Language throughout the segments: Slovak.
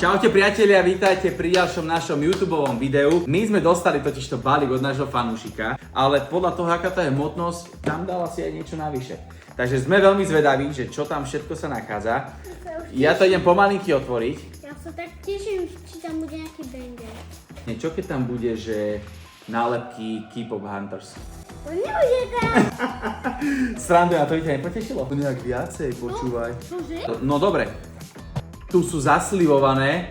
Čaute priatelia, vítajte pri ďalšom našom YouTubeovom videu. My sme dostali totižto balík od nášho fanúšika, ale podľa toho, aká tá je hmotnosť, tam dal asi aj niečo navyše. Takže sme veľmi zvedaví, že čo tam všetko sa nachádza. Ja to idem pomalinky otvoriť. Ja sa tak teším, či tam bude nejaký banger. Čo keď tam bude, že nálepky Keep of Hunters? To nebude tam. Srandujem, a to by ťa nepotešilo? To nejak viacej, počúvaj. Čože? No dobre. Tu sú zaslivované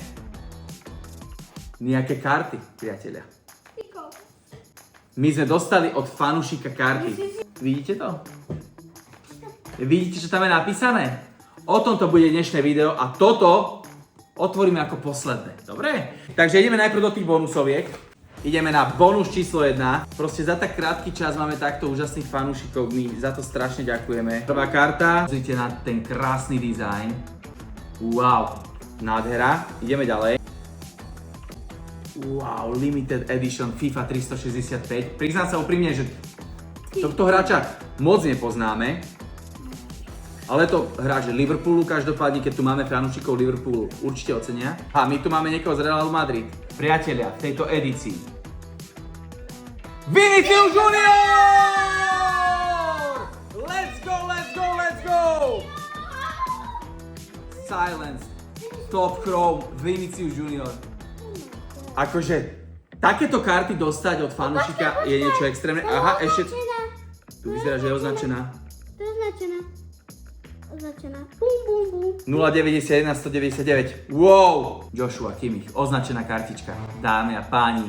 nejaké karty, priatelia. My sme dostali od fanúšika karty. Vidíte to? Vidíte, čo tam je napísané? O tomto bude dnešné video a toto otvoríme ako posledné. Dobre? Takže ideme najprv do tých bonusoviek. Ideme na bonus číslo 1. Proste za tak krátky čas máme takto úžasných fanúšikov. My za to strašne ďakujeme. Prvá karta. Pozrite na ten krásny dizajn. Wow, nádhera. Ideme ďalej. Wow, limited edition FIFA 365. Priznám sa úprimne, že tohto hráča moc nepoznáme. Ale to hráč Liverpoolu, každopádne, keď tu máme fanúšikov Liverpoolu, určite ocenia. A my tu máme niekoho z Realu Madrid. Priatelia, v tejto edícii. Vinicius Junior! Let's go, let's go, let's go! Silence, Top Chrome, Vinicius Junior. Akože, takéto karty dostať od fanúšika je niečo extrémne. Aha, ešte... Tu vyzerá, že je označená. To je označená. Označená. Bum, bum, bum. 091 199. Wow! Joshua Kimmich, označená kartička. Dámy a páni.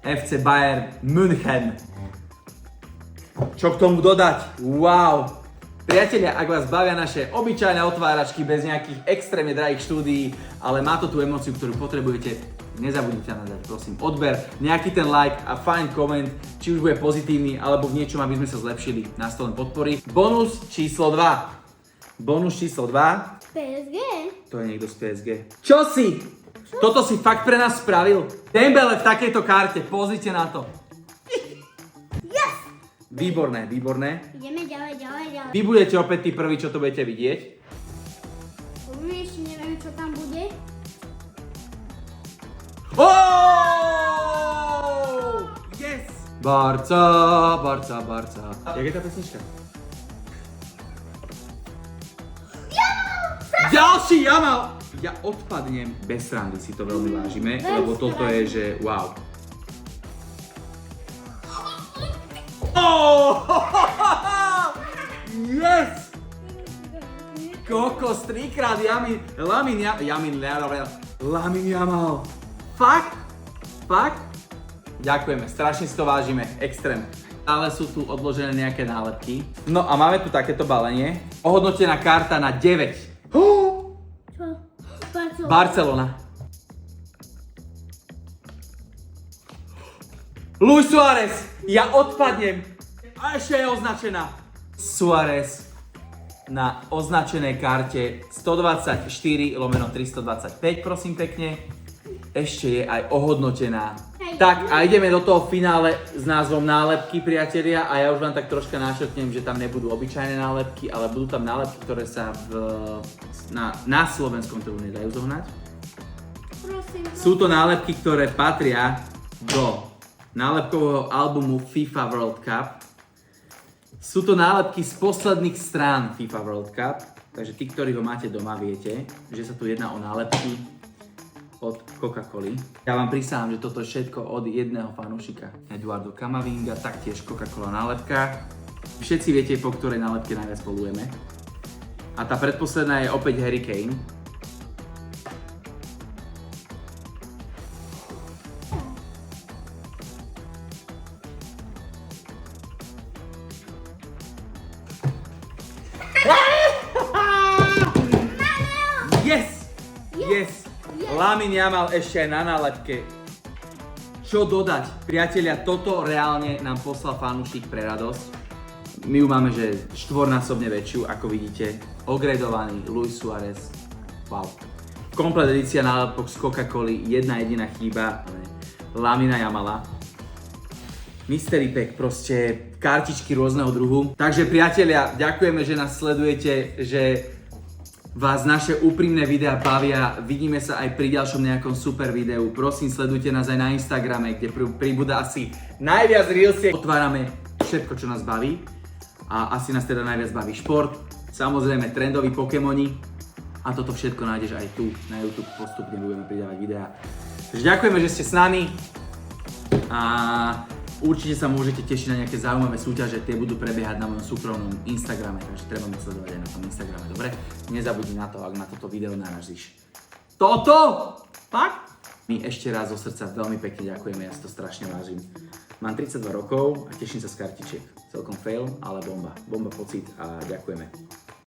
FC Bayern München. Čo k tomu dodať? Wow! Priatelia, ak vás bavia naše obyčajné otváračky bez nejakých extrémne drahých štúdií, ale má to tú emóciu, ktorú potrebujete, nezabudnite nám dať, prosím, odber, nejaký ten like a fajn koment, či už bude pozitívny, alebo v niečom, aby sme sa zlepšili, nás to len podporí. Bonus číslo 2. Bonus číslo 2. PSG. To je niekto z PSG. Čo si? Toto si fakt pre nás spravil? Dembele v takejto karte, pozrite na to. Yes! Výborné, výborné. Ideme ďalej. Vy budete opäť tí prví, čo to budete vidieť. Ešte neviem, čo tam bude. Oh! Yes! Barca. Jak je tá pesnička? Ďalší Jamal! Ja odpadnem. Bez srandy si to veľmi vážime, lebo toto je, že wow. Oh! Yes! Kokos, trikrát Lamin Jamal. Fakt? Ďakujeme, strašne si to vážime, extrém. Ale sú tu odložené nejaké nálepky. No a máme tu takéto balenie. Ohodnotená karta na 9. Čo? Barcelona. Luis Suárez, ja odpadnem. A ešte je označená. Suárez na označenej karte 124/325, prosím pekne. Ešte je aj ohodnotená. Tak a ideme do toho finále s názvom nálepky, priatelia. A ja už vám tak troška načrtnem, že tam nebudú obyčajné nálepky, ale budú tam nálepky, ktoré sa na slovenskom trhu nedajú zohnať. Prosím. Sú to nálepky, ktoré patria do nálepkového albumu FIFA World Cup. Sú to nálepky z posledných strán FIFA World Cup, takže tí, ktorí ho máte doma, viete, že sa tu jedná o nálepky od Coca-Coly. Ja vám prisahám, že toto je všetko od jedného fanúšika, Eduardo Camavinga, taktiež Coca-Cola nálepka. Všetci viete, po ktorej nálepke najviac polujeme. A tá predposledná je opäť Harry Kane. Yes! Lamin Jamal ešte aj na nálepke. Čo dodať? Priatelia, toto reálne nám poslal fanúšik pre radosť. My ju máme, že štvornásobne väčšiu, ako vidíte. Ogredovaný Luis Suárez. Wow. Komplet edícia nálepok z Coca-Coly, jedna jediná chýba. Lamina Jamala. Mystery pack, proste kartičky rôzneho druhu. Takže priatelia, ďakujeme, že nás sledujete, že vás naše úprimné videá bavia. Vidíme sa aj pri ďalšom nejakom super videu. Prosím, sledujte nás aj na Instagrame, kde pribúda asi najviac reelsiek. Otvárame všetko, čo nás baví. A asi nás teda najviac baví šport. Samozrejme trendoví Pokémoni. A toto všetko nájdeš aj tu na YouTube. Postupne budeme pridávať videá. Takže ďakujeme, že ste s nami. A určite sa môžete tešiť na nejaké zaujímavé súťaže, tie budú prebiehať na mojom súkromnom Instagrame, takže treba ma sledovať aj na tom Instagrame, dobre? Nezabudni na to, ak na toto video narazíš. Toto! Fakt? My ešte raz zo srdca veľmi pekne ďakujeme, ja si to strašne vážim. Mám 32 rokov a teším sa z kartičiek. Celkom fail, ale bomba. Bomba pocit a ďakujeme.